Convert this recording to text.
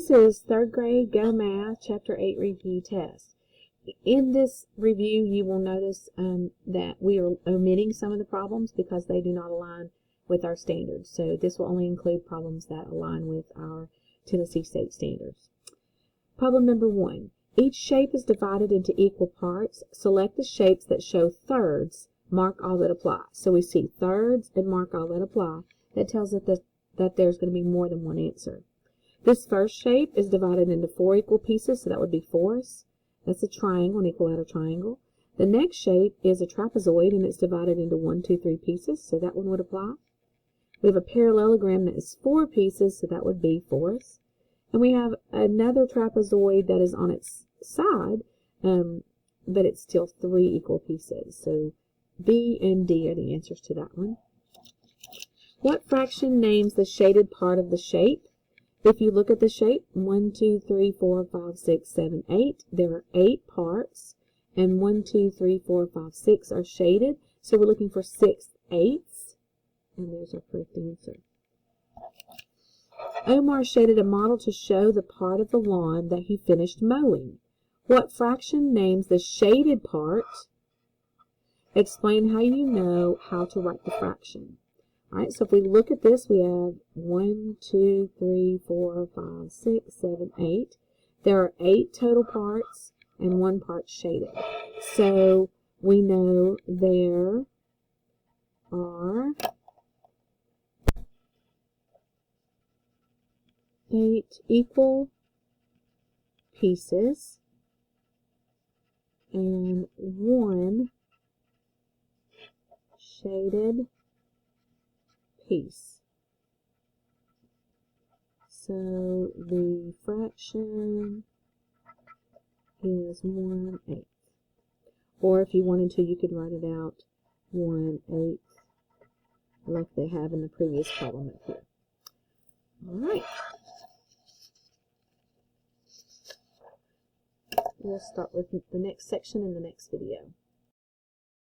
this is 3rd grade GoMath Chapter 8 review test. In this review, you will notice that we are omitting some of the problems because they do not align with our standards. So this will only include problems that align with our Tennessee State standards. Problem number 1. Each shape is divided into equal parts. Select the shapes that show thirds. Mark all that apply. So we see thirds and mark all that apply. That tells us that there's going to be more than one answer. This first shape is divided into 4 equal pieces, so that would be fourths. That's a triangle, an equilateral triangle. The next shape is a trapezoid, and it's divided into 1, 2, 3 pieces, so that one would apply. We have a parallelogram that is 4 pieces, so that would be fourths. And we have another trapezoid that is on its side, but it's still 3 equal pieces. So B and D are the answers to that one. What fraction names the shaded part of the shape? If you look at the shape, 1, 2, 3, 4, 5, 6, 7, 8, there are 8 parts, and 1, 2, 3, 4, 5, 6 are shaded. So we're looking for 6/8, and there's our correct answer. Omar shaded a model to show the part of the lawn that he finished mowing. What fraction names the shaded part? Explain how you know how to write the fraction. All right, so if we look at this, we have 1, 2, 3, 4, 5, 6, 7, 8. There are 8 total parts and 1 part shaded. So we know there are 8 equal pieces and 1 shaded piece. So the fraction is 1/8. Or if you wanted to, you could write it out 1/8 like they have in the previous problem up here. All right. We'll start with the next section in the next video.